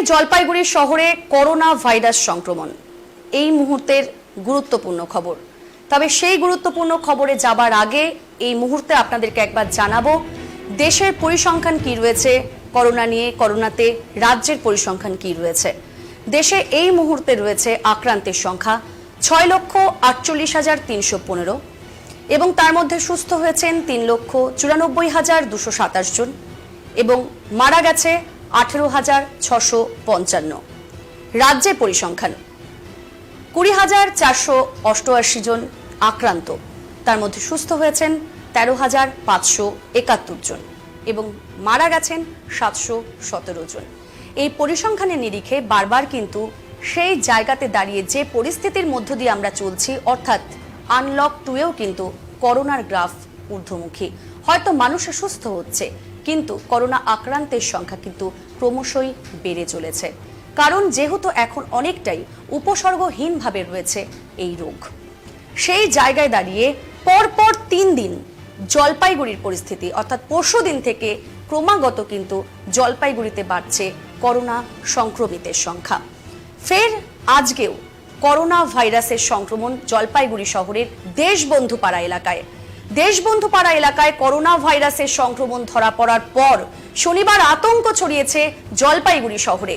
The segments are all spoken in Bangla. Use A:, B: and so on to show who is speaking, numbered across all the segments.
A: জলপাইগুড়ি শহরে করোনা ভাইরাস সংক্রমণ এই মুহূর্তের গুরুত্বপূর্ণ খবর। তবে সেই গুরুত্বপূর্ণ খবরে যাবার আগে এই মুহূর্তে আপনাদেরকে একবার জানাবো দেশের পরিসংখ্যান কি রয়েছে করোনা নিয়ে, করোনাতে রাজ্যের পরিসংখ্যান কি রয়েছে। দেশে এই মুহূর্তে রয়েছে আক্রান্তের সংখ্যা 6,48,315 এবং তার মধ্যে সুস্থ হয়েছেন 3,94,227 জন এবং মারা গেছে 18,655। রাজ্যের পরিসংখ্যান 20,488 জন আক্রান্ত, তার মধ্যে সুস্থ হয়েছেন 13,571 জন এবং মারা গেছেন 717 জন। এই পরিসংখ্যানের নিরিখে বারবার কিন্তু সেই জায়গাতে দাঁড়িয়ে যে পরিস্থিতির মধ্য দিয়ে আমরা চলছি, অর্থাৎ আনলক 2-এও কিন্তু করোনার গ্রাফ ঊর্ধ্বমুখী। হয়তো মানুষ সুস্থ হচ্ছে, কিন্তু করোনা আক্রান্তের সংখ্যা কিন্তু ক্রমশই বেড়ে চলেছে। কারণ যেহেতু এখন অনেকটাই উপসর্গহীনভাবে রয়েছে এই রোগ, সেই জায়গায় দাঁড়িয়ে পরপর 3 দিন জলপাইগুড়ির পরিস্থিতি, অর্থাৎ পরশু দিন থেকে ক্রমাগত কিন্তু জলপাইগুড়িতে বাড়ছে করোনা সংক্রমিতের সংখ্যা। ফের আজকেও করোনা ভাইরাসের সংক্রমণ জলপাইগুড়ি শহরের দেশবন্ধুপাড়া এলাকায়। দেশবন্ধুপাড়া এলাকায় করোনা ভাইরাসের সংক্রমণ ধরা পড়ার পর শনিবার আতঙ্ক ছড়িয়েছে জলপাইগুড়ি শহরে।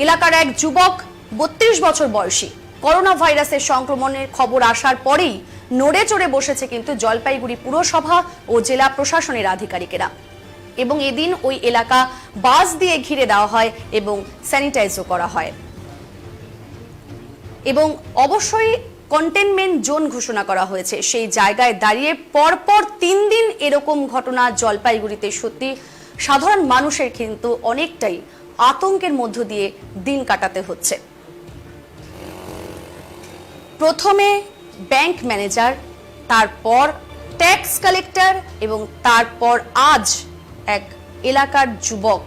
A: এলাকার এক যুবক 32 বছর বয়সী করোনা ভাইরাসের সংক্রমণের খবর আসার পরেই নড়ে চড়ে বসেছে কিন্তু জলপাইগুড়ি পুরসভা ও জেলা প্রশাসনের আধিকারিকেরা এবং এদিন ওই এলাকা বাস দিয়ে ঘিরে দেওয়া হয় এবং স্যানিটাইজও করা হয় এবং অবশ্যই কন্টেনমেন্ট জোন ঘোষণা করা হয়েছে। সেই জায়গায় দাঁড়িয়ে পরপর 3 দিন এরকম ঘটনা জলপাইগুড়িতে সত্যি সাধারণ মানুষের কিন্তু অনেকটাই আতঙ্কের মধ্য দিয়ে দিন কাটাতে হচ্ছে। প্রথমে ব্যাংক ম্যানেজার, তারপর ট্যাক্স কালেক্টর এবং তারপর আজ এক এলাকার যুবক।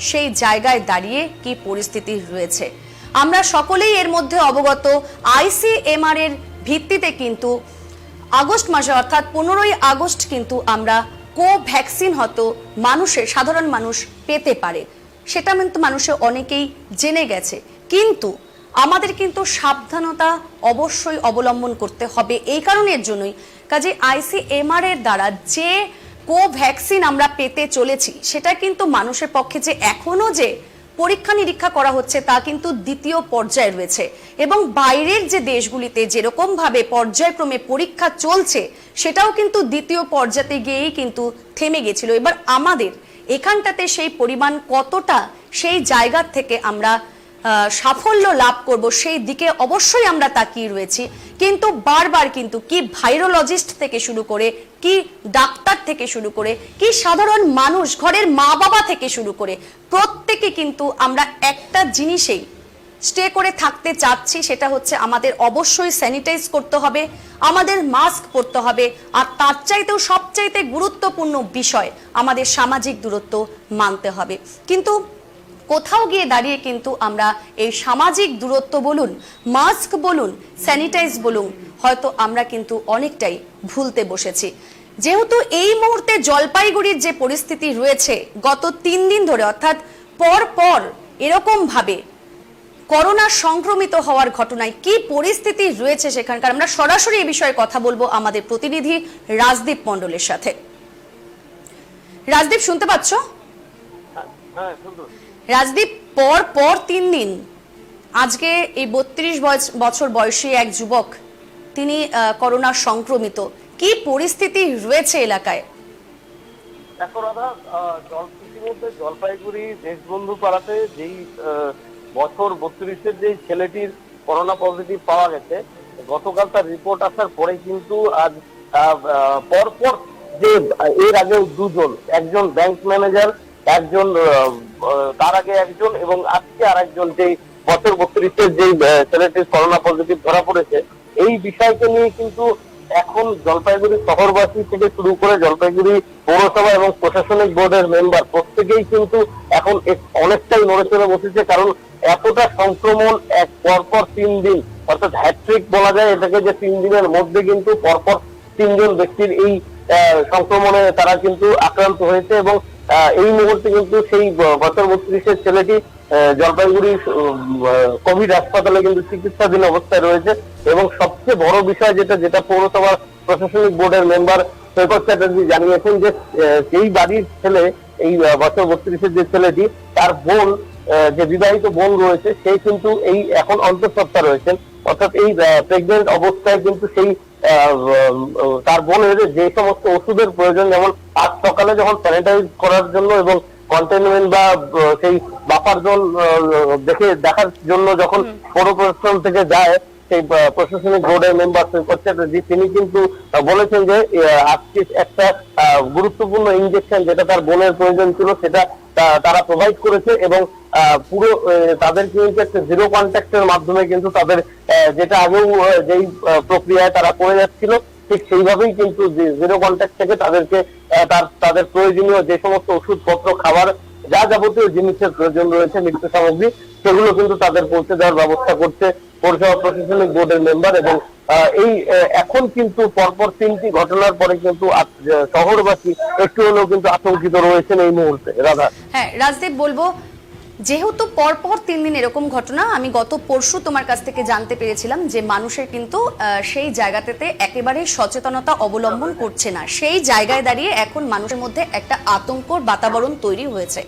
A: সেই জায়গায় দাঁড়িয়ে কি পরিস্থিতি রয়েছে আমরা সকলেই এর মধ্যে অবগত। ICMR এর ভিত্তিতে কিন্তু আগস্ট মাসে অর্থাৎ 15ই আগস্ট কিন্তু আমরা কোভ্যাক্সিন হয়তো সাধারণ মানুষ পেতে পারে, সেটা কিন্তু মানুষের অনেকেই জেনে গেছে। কিন্তু আমাদের কিন্তু সাবধানতা অবশ্যই অবলম্বন করতে হবে। এই কারণের জন্যই কাজে ICMR এর দ্বারা যে কোভ্যাক্সিন আমরা পেতে চলেছি সেটা কিন্তু মানুষের পক্ষে যে এখনো যে পরীক্ষা নিরীক্ষা করা হচ্ছে তা কিন্তু দ্বিতীয় পর্যায়ে রয়েছে এবং বাইরের যে দেশগুলিতে যেরকম ভাবে পর্যায়ক্রমে পরীক্ষা চলছে সেটাও কিন্তু দ্বিতীয় পর্যায়ে গিয়েই কিন্তু থেমে গেছিল। এবার আমাদের এখানটাতে সেই পরিমাণ কতটা, সেই জায়গা থেকে আমরা সাফল্য লাভ করব সেই দিকে অবশ্যই আমরা তাকিয়ে রয়েছি। কিন্তু বারবার কিন্তু কি ভাইরোলজিস্ট থেকে শুরু করে, কি ডাক্তার থেকে শুরু করে, কি সাধারণ মানুষ, ঘরের মা বাবা থেকে শুরু করে প্রত্যেকে কিন্তু আমরা একটা জিনিসেই স্টে করে থাকতে চাচ্ছি, সেটা হচ্ছে আমাদের অবশ্যই স্যানিটাইজ করতে হবে, আমাদের মাস্ক পরতে হবে, আর তার চাইতেও সবচাইতে গুরুত্বপূর্ণ বিষয় আমাদের সামাজিক দূরত্ব মানতে হবে। কিন্তু কোথাও গিয়ে দাঁড়িয়ে কিন্তু আমরা এই সামাজিক দূরত্ব বলুন, মাস্ক বলুন, স্যানিটাইজ বলুন, হয়তো আমরা কিন্তু অনেকটাই ভুলতে বসেছি। যেহেতু এই মুহূর্তে জলপাইগুড়ির যে পরিস্থিতি রয়েছে গত 3 দিন ধরে, অর্থাৎ পর এরকম ভাবে করোনা সংক্রমিত হওয়ার ঘটনায় কি পরিস্থিতি রয়েছে সেখানকার, আমরা সরাসরি এই বিষয়ে কথা বলবো আমাদের প্রতিনিধি রাজদীপ মণ্ডলের সাথে। রাজদীপ, শুনতে পাচ্ছ?
B: হ্যাঁ।
A: রাজদীপ, পর 3 দিন আজকে এই 32 বছর বয়সী এক যুবক তিনি করোনা সংক্রমিত, কি পরিস্থিতি রয়েছে এলাকায়?
B: দেখো রাধা, ইতিমধ্যে জলপাইগুড়ি দেশবন্ধু পাড়াতে যেই বছর 32-এর যে ছেলেটির করোনা পজিটিভ পাওয়া গেছে, গতকাল তার রিপোর্ট আসার পরে কিন্তু আজ পরপর যে এর আগেও 2 জন, একজন ব্যাংক ম্যানেজার, একজন তার আগে একজন এবং আজকে আর একজন, যে বছর 32-এর যে ছেলেটির করোনা পজিটিভ ধরা পড়েছে, এই বিষয়কে নিয়ে কিন্তু এখন জলপাইগুড়ি শহরবাসী থেকে শুরু করে জলপাইগুড়ি পৌরসভা এবং প্রশাসনিক বোর্ডের মেম্বার প্রত্যেকেই কিন্তু এখন অনেকটাই নড়ে চড়ে বসেছে। কারণ এতটা সংক্রমণ এক পরপর 3 দিন, অর্থাৎ হ্যাট্রিক বলা যায় এটাকে, যে 3 দিনের মধ্যে কিন্তু পরপর 3 জন ব্যক্তির এই সংক্রমণে তারা কিন্তু আক্রান্ত হয়েছে এবং এই মুহূর্তে কিন্তু সেই বছর 32-এর ছেলেটি জলপাইগুড়ি কোভিড হাসপাতালে কিন্তু চিকিৎসাধীন অবস্থায় রয়েছে। এবং সবচেয়ে বড় বিষয় যেটা পৌরসভার প্রশাসনিক বোর্ডের মেম্বার সৈকত চ্যাটার্জি জানিয়েছেন যে সেই বাড়ির ছেলে, এই বছর 32-এর যে ছেলেটি, তার বোন, যে বিবাহিত বোন রয়েছে, সেই কিন্তু এই এখন অন্তঃসত্ত্বা রয়েছেন। অর্থাৎ এই প্রেগনেন্ট অবস্থায় কিন্তু সেই তার বোনের যে সমস্ত ওষুধের প্রয়োজন, যেমন আজ সকালে যখন স্যানিটাইজ করার জন্য এবং কন্টেনমেন্ট বা সেই বাফার জোন দেখার জন্য যখন পৌর প্রশাসন থেকে যায়, সেই প্রশাসনিক বোর্ডের মেম্বার সৈকত চ্যাটার্জি, তিনি কিন্তু বলেছেন যে আজকে একটা গুরুত্বপূর্ণ ইনজেকশন যেটা তার বোনের প্রয়োজন ছিল সেটা তারা প্রোভাইড করেছে। এবং পুরো তাদের কিন্তু একটা জিরো কন্ট্যাক্টের মাধ্যমে কিন্তু তাদের যেটা আগেও যেই প্রক্রিয়ায় তারা করে যাচ্ছিল, ঠিক সেইভাবেই কিন্তু জিরো কন্ট্যাক্ট থেকে তাদেরকে তাদের প্রয়োজনীয় যে সমস্ত ওষুধপত্র, খাবার, যা যাবতীয় জিনিসের প্রয়োজন রয়েছে, নিত্য সামগ্রী, সেগুলো কিন্তু তাদের পৌঁছে দেওয়ার ব্যবস্থা করছে পৌরসভা প্রশাসনিক বোর্ডের মেম্বার। এবং এই এখন কিন্তু পরপর 3টি ঘটনার পরে কিন্তু শহরবাসী একটু হলেও কিন্তু আতঙ্কিত রয়েছেন এই মুহূর্তে। রাধা।
A: হ্যাঁ রাজদীপ, বলবো যেহেতু পরপর 3 দিন এরকম ঘটনা, আমি গত পরশু তোমার কাছ থেকে জানতে পেরেছিলাম যে মানুষের কিন্তু সেই জায়গাতে একেবারে সচেতনতা অবলম্বন করছে না। সেই জায়গায় দাঁড়িয়ে এখন মানুষের মধ্যে একটা আতঙ্কর বাতাবরণ তৈরি হয়েছে।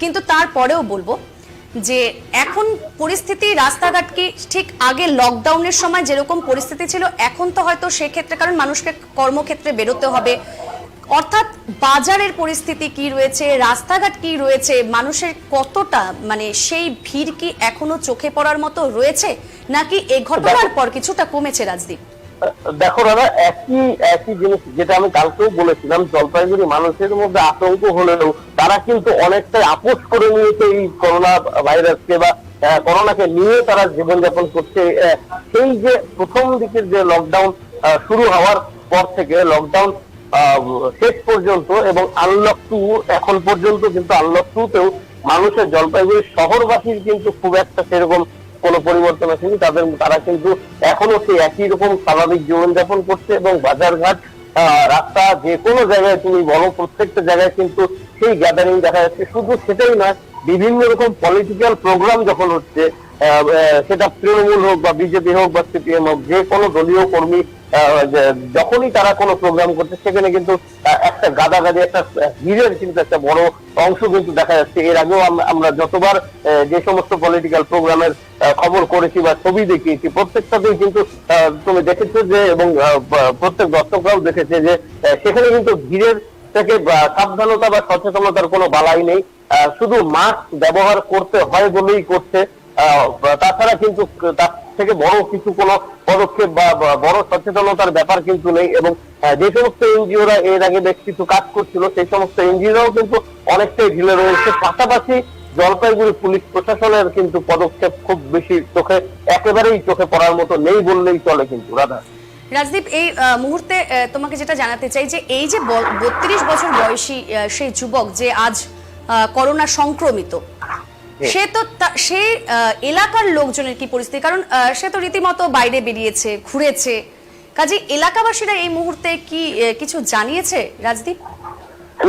A: কিন্তু তারপরেও বলবো যে এখন পরিস্থিতি, রাস্তাঘাট কি ঠিক আগে লকডাউনের সময় যেরকম পরিস্থিতি ছিল এখন তো হয়তো সেক্ষেত্রে, কারণ মানুষকে কর্মক্ষেত্রে বেরোতে হবে, অর্থাৎ বাজারের পরিস্থিতি কি রয়েছে, রাস্তাঘাট কি রয়েছে, মানুষের কতটা মানে সেই ভিড় কি এখনো চোখে পড়ার মতো রয়েছে, নাকি এই ঘটনার পর কিছুটা কমেছে? রাজদীপ,
B: দেখো দাদা, একই জিনিস যেটা আমি কালকেও বলেছিলাম, জলপাইগুড়ি মানুষের মধ্যে আতঙ্ক হলেও তারা কিন্তু অনেকটাই আপোষ করে নিয়েছে এই করোনা ভাইরাসকে বা করোনাকে নিয়ে তারা জীবনযাপন করছে। সেই যে প্রথম দিকের যে লকডাউন শুরু হওয়ার পর থেকে লকডাউন শেষ পর্যন্ত এবং আনলক 2 এখন পর্যন্ত, কিন্তু আনলক 2-তেও মানুষের, জলপাইগুড়ি শহরবাসীর কিন্তু খুব একটা সেরকম কোনো পরিবর্তন আসেনি। তারা কিন্তু এখনো সেই একই রকম স্বাভাবিক জীবনযাপন করছে। এবং বাজারঘাট, রাস্তা, যে কোনো জায়গায় তুমি বলো, প্রত্যেকটা জায়গায় কিন্তু সেই গ্যাদারিং দেখা যাচ্ছে। শুধু সেটাই নয়, বিভিন্ন রকম পলিটিক্যাল প্রোগ্রাম যখন হচ্ছে, সেটা তৃণমূল হোক বা বিজেপি হোক বা সিপিএম হোক, যে কোনো দলীয় কর্মী যখনই তারা কোনো প্রোগ্রাম করছে, সেখানে কিন্তু একটা গাদাগাদি, একটা ভিড়ের কিন্তু একটা বড় অংশ কিন্তু দেখা যাচ্ছে। এর আগেও আমরা যতবার যে সমস্ত পলিটিক্যাল প্রোগ্রামের খবর করেছি বা ছবি দেখিয়েছি, প্রত্যেকটাতেই কিন্তু তুমি দেখেছো যে, এবং প্রত্যেক দর্শকরাও দেখেছে যে সেখানে কিন্তু ভিড়ের থেকে সাবধানতা বা সচেতনতার কোনো বালাই নেই। শুধু মাস্ক ব্যবহার করতে হয় বলেই করছে, তাছাড়া কিন্তু তার থেকে বড় কিছু কোনো পদক্ষেপ বা বড় সচেতনতার ব্যাপার কিন্তু নেই। এবং যে সমস্ত এনজিওরা এর আগে বেশ কিছু কাজ করছিল, সেই সমস্ত এনজিওরাও কিন্তু অনেকটাই ঢিলে রয়েছে। পাশাপাশি জলপাইগুড়ি পুলিশ প্রশাসনের কিন্তু পদক্ষেপ খুব বেশি একেবারেই চোখে পড়ার মতো নেই বললেই চলে। কিন্তু রাধা,
A: রাজদীপ, এই মুহূর্তে তোমাকে যেটা জানাতে চাই যে এই যে 32 বছর বয়সী সেই যুবক যে আজ করোনা সংক্রমিত, সে তো সেই এলাকার লোকজনের কি পরিস্থিতি? কারণ সে তো রীতিমতো বাইরে বেরিয়েছে, ঘুরেছে, কাজে এলাকাবাসীরা এই মুহূর্তে কি কিছু জানিয়েছে? রাজদীপ,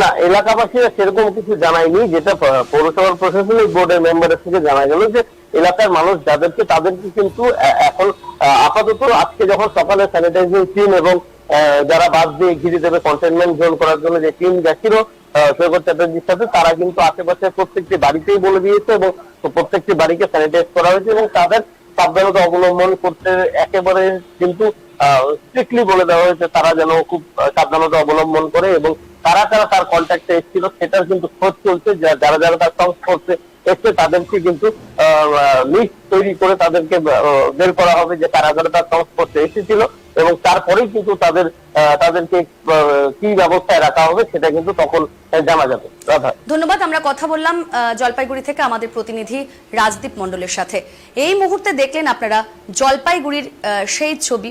B: না, এলাকাবাসীরা সেরকম কিছু জানায়নি। যেটা পৌরসভার প্রশাসনিক বোর্ডের মেম্বারের থেকে জানা গেল যে এলাকার মানুষ তাদেরকে কিন্তু এখন আপাতত আজকে যখন সকালে স্যানিটাইজিং টিম এবং যারা বাস দিয়ে ঘিরে দেবে কন্টেনমেন্ট জোন করার জন্য যে টিম গেছিল সৈকত চ্যাটার্জির সাথে, তারা কিন্তু আশেপাশে প্রত্যেকটি বাড়িতেই বলে দিয়েছে এবং প্রত্যেকটি বাড়িকে স্যানিটাইজ করা হয়েছে এবং তাদের সাবধানতা অবলম্বন করতে একেবারে কিন্তু স্ট্রিক্টলি বলে দেওয়া হয়েছে তারা যেন খুব সাবধানতা অবলম্বন করে। এবং কারা কারা তার কন্ট্যাক্টে এসেছিল সেটার কিন্তু খোঁজ চলছে। যারা যারা তার সংস্পর্শে এসছে তাদেরকে কিন্তু লিস্ট তৈরি করে তাদেরকে বের করা হবে যে কারা কারা তার সংস্পর্শে এসেছিল এবং তারপরেই কিন্তু তাদেরকে কি ব্যবস্থায় রাখা হবে সেটা কিন্তু তখন জানা যাবে।
A: ধন্যবাদ। আমরা কথা বললাম জলপাইগুড়ি থেকে আমাদের প্রতিনিধি রাজদীপ মণ্ডলের সাথে। এই মুহূর্তে দেখলেন আপনারা জলপাইগুড়ির সেই ছবি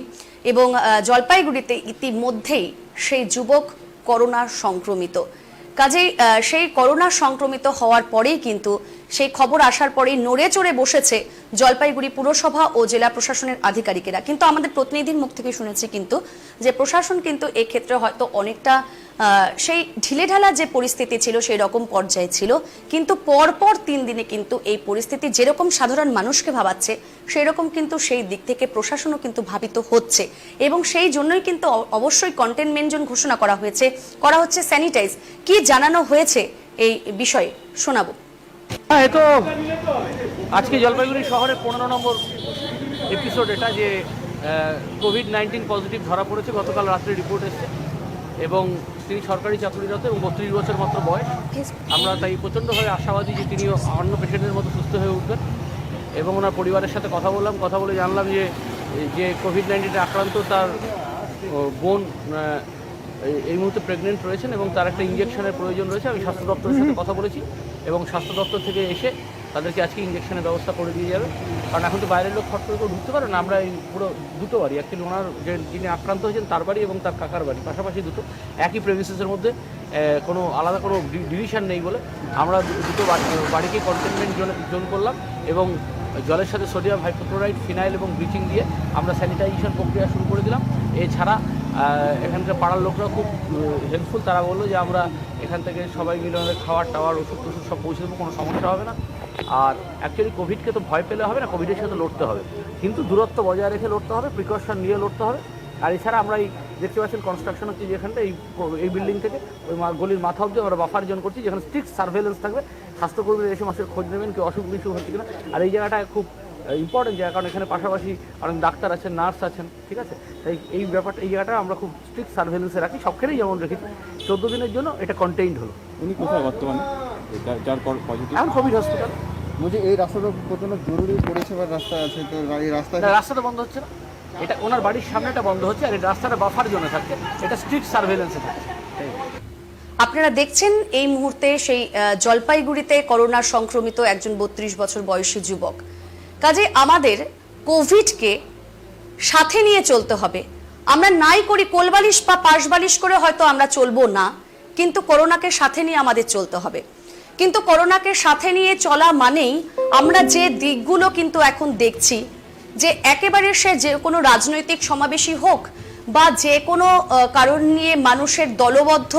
A: এবং জলপাইগুড়িতে ইতিমধ্যেই সেই যুবক করোনা সংক্রমিত। কাজেই সেই করোনা সংক্রমিত হওয়ার পরেই কিন্তু সেই খবর আসার পরেই নড়ে চড়ে বসেছে জলপাইগুড়ি পুরসভা ও জেলা প্রশাসনের আধিকারিকেরা। কিন্তু আমাদের প্রতিনিধির মুখ থেকে শুনেছি কিন্তু যে প্রশাসন কিন্তু এক্ষেত্রে হয়তো অনেকটা সেই ঢিলেঢালা যে পরিস্থিতি ছিল সেই রকম পর্যায়ে ছিল, কিন্তু পরপর 3 দিনে কিন্তু এই পরিস্থিতি যেরকম সাধারণ মানুষকে ভাবাচ্ছে সেই রকম কিন্তু সেই দিক থেকে প্রশাসনও কিন্তু ভাবিত হচ্ছে, এবং সেই জন্যই কিন্তু অবশ্যই কন্টেনমেন্ট জোন ঘোষণা করা হচ্ছে স্যানিটাইজ। কি জানানো হয়েছে এই বিষয়ে শোনাবো।
C: হ্যাঁ, এ তো আজকে জলপাইগুড়ি শহরের 15 নম্বর এপিসোড এটা, যে কোভিড-19 পজিটিভ ধরা পড়েছে। গতকাল রাত্রে রিপোর্ট এসেছে এবং তিনি সরকারি চাকরিরত এবং 32 বছর মাত্র বয়স। আমরা তাই প্রচণ্ডভাবে আশাবাদী যে তিনি অন্য পেশেন্টের মতো সুস্থ হয়ে উঠবেন, এবং ওনার পরিবারের সাথে কথা বলে জানলাম যে কোভিড-19 আক্রান্ত তার বোন এই মুহূর্তে প্রেগনেন্ট রয়েছেন এবং তার একটা ইঞ্জেকশনের প্রয়োজন রয়েছে। আমি স্বাস্থ্য দপ্তরের সাথে কথা বলেছি এবং স্বাস্থ্য দপ্তর থেকে এসে তাদেরকে আজকে ইঞ্জেকশনের ব্যবস্থা করে দিয়ে যাবে, কারণ এখন তো বাইরের লোক ফট করে কেউ ঢুকতে পারে না। আমরা এই পুরো দুটো বাড়ি, অ্যাকচুয়ালি ওনার যিনি আক্রান্ত হয়েছেন তার বাড়ি এবং তার কাকার বাড়ি পাশাপাশি দুটো, একই প্রেমিসেসের মধ্যে কোনো আলাদা কোনো ডিভিশন নেই বলে আমরা দুটো বাড়িকে কন্টেনমেন্ট জোন করলাম এবং জলের সাথে সোডিয়াম হাইপোক্লোরাইড, ফিনাইল এবং ব্লিচিং দিয়ে আমরা স্যানিটাইজেশন প্রক্রিয়া শুরু করে দিলাম। এছাড়া এখানকার পাড়ার লোকরা খুব হেল্পফুল। তারা বললো যে আমরা এখান থেকে সবাই মিলে আমাদের খাওয়ার টাওয়ার ওষুধ টষুধ সব পৌঁছে দেবো, কোনো সমস্যা হবে না। আর অ্যাকচুয়ালি কোভিডকে তো ভয় পেলে হবে না, কোভিডের সাথে লড়তে হবে, কিন্তু দূরত্ব বজায় রেখে লড়তে হবে, প্রিকশন নিয়ে লড়তে হবে। আর এছাড়া আমরা এই দেখতে পাচ্ছেন কনস্ট্রাকশন হচ্ছে যেখানটা এই বিল্ডিং থেকে ওই গলির মাথা অব্দি আমরা বাফার জোন করছি, যেখানে স্ট্রিক্ট সার্ভেলেন্স থাকবে। স্বাস্থ্যকর্মীরা এসে মাসের খোঁজ নেবেন কেউ অসুখ বিসুখ হচ্ছে কিনা। আর এই জায়গাটা খুব ইম্পর্টেন্ট জায়গা, কারণ এখানে পাশাপাশি অনেক ডাক্তার আছেন, নার্স আছেন, ঠিক আছে। তাই এই জায়গাটা আমরা খুব স্ট্রিক্ট সার্ভেলেন্সে রাখি, সবখানেই যেমন রেখেছি। 14 দিনের জন্য এটা কন্টেইনড হলো।
D: উনি কোথায় বর্তমানে, যার পজিটিভ?
C: এখন কোভিড হসপিটাল।
D: বলছি এই রাস্তাটা প্রথমে জরুরি পরিষেবার রাস্তা আছে, তো এই
C: রাস্তাটা বন্ধ হচ্ছে না, এটা ওনার বাড়ির সামনেটা বন্ধ হচ্ছে, আর এই রাস্তাটা বাফার জন্য থাকছে, এটা স্ট্রিক্ট সার্ভেলেন্সে থাকছে।
A: আপনারা দেখছেন এই মুহূর্তে সেই জলপাইগুড়িতে করোনা সংক্রমিত একজন 32 বছর বয়সী যুবক। কাজে আমাদের কোভিডকে সাথে নিয়ে চলতে হবে। আমরা নাই করি কোলবালিশ বা পাশবালিশ করে হয়তো আমরা চলবো না, কিন্তু করোনাকে সাথে নিয়ে আমাদের চলতে হবে। কিন্তু করোনাকে সাথে নিয়ে চলা মানেই আমরা যে দিকগুলো কিন্তু এখন দেখছি, যে একেবারে সে যে কোনো রাজনৈতিক সমাবেশই হোক বা যে কোনো কারণ নিয়ে মানুষের দলবদ্ধ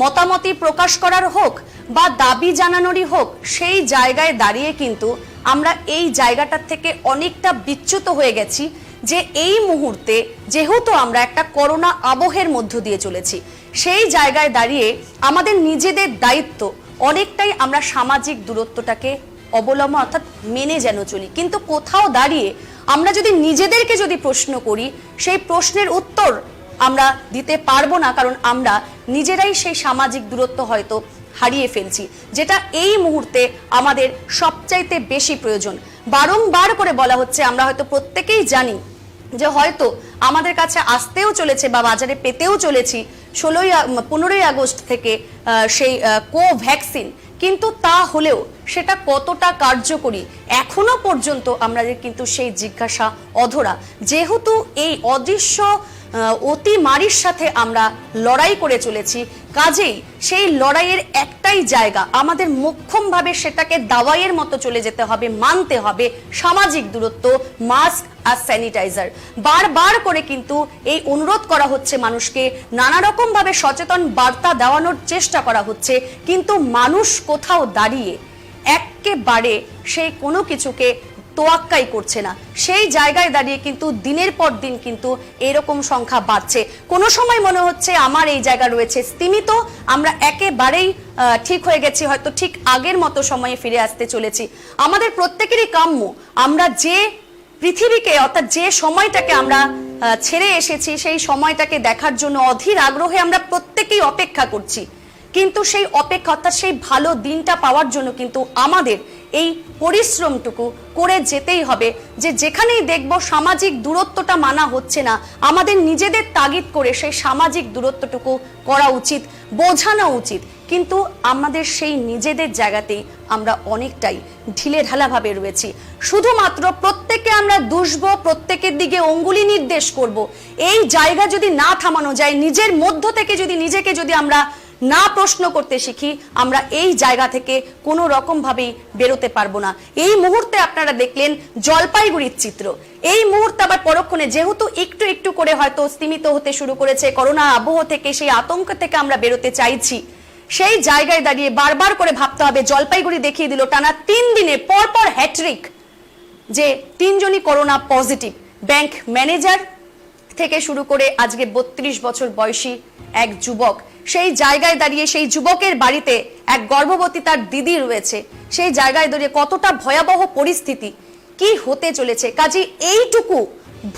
A: মতামতি প্রকাশ করার হোক বা দাবি জানানোরই হোক, সেই জায়গায় দাঁড়িয়ে কিন্তু আমরা এই জায়গাটার থেকে অনেকটা বিচ্যুত হয়ে গেছি। যে এই মুহূর্তে যেহেতু আমরা একটা করোনা আবহের মধ্য দিয়ে চলেছি, সেই জায়গায় দাঁড়িয়ে আমাদের নিজেদের দায়িত্ব অনেকটাই আমরা সামাজিক দূরত্বটাকে অবলম্বন অর্থাৎ মেনে যেন চলি। কিন্তু কোথাও দাঁড়িয়ে আমরা যদি নিজেদেরকে যদি প্রশ্ন করি, সেই প্রশ্নের উত্তর আমরা দিতে পারবো না, কারণ আমরা নিজেরাই সেই সামাজিক দূরত্ব হয়তো হারিয়ে ফেলছি, যেটা এই মুহূর্তে আমাদের সবচাইতে বেশি প্রয়োজন। বারংবার করে বলা হচ্ছে, আমরা হয়তো প্রত্যেকেই জানি যে হয়তো আমাদের কাছে আসতেও চলেছে বা বাজারে পেতেও চলেছি 15ই আগস্ট থেকে সেই কোভ্যাক্সিন, কিন্তু তা হলেও সেটা কতটা কার্যকরী এখনো পর্যন্ত আমাদের কিন্তু সেই জিজ্ঞাসা অধরা। যেহেতু এই অদৃশ্য অতিমারির সাথে আমরা লড়াই করে চলেছি, কাজেই সেই লড়াইয়ের একটাই জায়গা, আমাদের মোক্ষমভাবে সেটাকে দাওয়াইয়ের মতো চলে যেতে হবে, মানতে হবে সামাজিক দূরত্ব, মাস্ক আর স্যানিটাইজার। বারবার করে কিন্তু এই অনুরোধ করা হচ্ছে মানুষকে, নানা রকম ভাবে সচেতন বার্তা দেওয়ানোর চেষ্টা করা হচ্ছে, কিন্তু মানুষ কোথাও দাঁড়িয়ে একেবারে সেই কোনো কিছুকে তোয়াক্কাই করছে না। সেই জায়গায় দাঁড়িয়ে কিন্তু দিনের পর দিন কিন্তু এরকম সংখ্যা বাড়ছে। কোনো সময় মনে হচ্ছে আমার এই জায়গা রয়েছে স্তীমিত, আমরা একেবারেই ঠিক হয়ে গেছি, হয়তো ঠিক আগের মতো সময়ে ফিরে আসতে চলেছি। আমাদের প্রত্যেকেরই কাম্য আমরা যে পৃথিবীকে অর্থাৎ যে সময়টাকে আমরা ছেড়ে এসেছি, সেই সময়টাকে দেখার জন্য অধীর আগ্রহে আমরা প্রত্যেকেই অপেক্ষা করছি, কিন্তু সেই অপেক্ষা অর্থাৎ সেই ভালো দিনটা পাওয়ার জন্য কিন্তু আমাদের এই পরিশ্রমটুকু করে যেতেই হবে। যে যেখানেই দেখব সামাজিক দূরত্বটা মানা হচ্ছে না, আমাদের নিজেদের তাগিদ করে সেই সামাজিক দূরত্বটুকু করা উচিত, বোঝানো উচিত। কিন্তু আমাদের সেই নিজেদের জায়গাতেই আমরা অনেকটাই ঢিলেঢালাভাবে রয়েছি। শুধুমাত্র প্রত্যেকে আমরা দুষব, প্রত্যেকের দিকে অঙ্গুলি নির্দেশ করব, এই জায়গা যদি না থামানো যায়, নিজের মধ্য থেকে যদি নিজেকে যদি আমরা না প্রশ্ন করতে শিখি, আমরা এই জায়গা থেকে কোনো রকম ভাবেই বেরোতে পারবো না। এই মুহূর্তে আপনারা দেখলেন জলপাইগুড়ির চিত্র। এই মুহূর্তে আবার পরক্ষণে যেহেতু একটু একটু করে হয়তো স্তিমিত হতে শুরু করেছে করোনা আবহ থেকে, সেই আতঙ্ক থেকে আমরা বেরোতে চাইছি, সেই জায়গায় দাঁড়িয়ে বারবার করে ভাবতে হবে। জলপাইগুড়ি দেখিয়ে দিল টানা 3 দিনে পরপর হ্যাট্রিক, যে 3 জনই করোনা পজিটিভ। ব্যাংক ম্যানেজার থেকে শুরু করে আজকে 32 বছর বয়সী এক যুবক, সেই জায়গায় দাঁড়িয়ে সেই যুবকের বাড়িতে এক গর্ভবতী তার দিদি রয়েছে, সেই জায়গায় দাঁড়িয়ে কতটা ভয়াবহ পরিস্থিতি কি হতে চলেছে। কাজে এইটুকু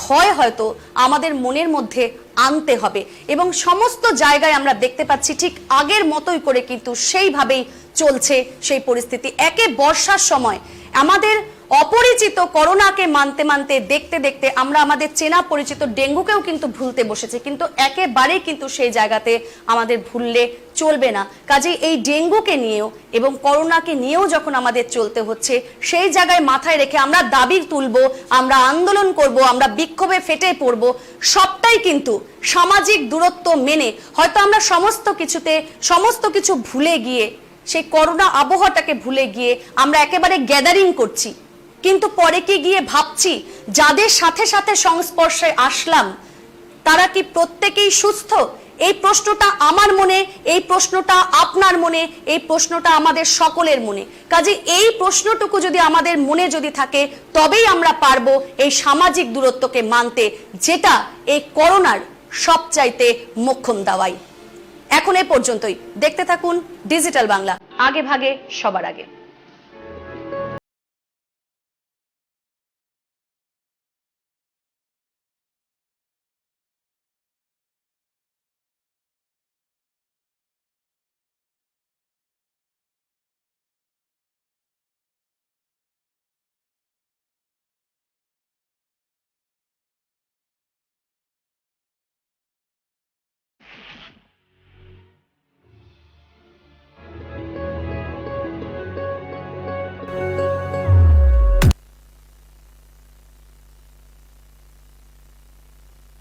A: ভয় হয়তো আমাদের মনের মধ্যে আনতে হবে, এবং সমস্ত জায়গায় আমরা দেখতে পাচ্ছি ঠিক আগের মতোই করে কিন্তু সেইভাবেই চলছে সেই পরিস্থিতি। একে বর্ষার সময় আমাদের অপরিচিত করোনাকে মানতে মানতে দেখতে দেখতে আমরা আমাদের চেনা পরিচিত ডেঙ্গুকেও কিন্তু ভুলতে বসেছে, কিন্তু একেবারেই কিন্তু সেই জায়গাতে আমাদের ভুললে চলবে না। কাজেই এই ডেঙ্গুকে নিয়েও এবং করোনাকে নিয়েও যখন আমাদের চলতে হচ্ছে, সেই জায়গায় মাথায় রেখে আমরা দাবি তুলবো, আমরা আন্দোলন করব, আমরা বিক্ষোভে ফেটে পড়ব, সবটাই কিন্তু সামাজিক দূরত্ব মেনে। হয়তো আমরা সমস্ত কিছু ভুলে গিয়ে, সেই করোনা আবহাওয়াটাকে ভুলে গিয়ে আমরা একেবারে গ্যাদারিং করছি, কিন্তু পরে কি গিয়ে ভাবছি যাদের সাথে সাথে সংস্পর্শে আসলাম তারা কি প্রত্যেকেই সুস্থ? এই প্রশ্নটা আমার মনে, এই প্রশ্নটা আপনার মনে, এই প্রশ্নটা আমাদের সকলের মনে। কাজে এই প্রশ্নটুকু যদি আমাদের মনে যদি থাকে, তবেই আমরা পারবো এই সামাজিক দূরত্বকে মানতে, যেটা এই করোনার সবচাইতে মোক্ষম দাওয়াই। এখন এ পর্যন্তই। দেখতে থাকুন ডিজিটাল বাংলা, আগে ভাগে সবার আগে।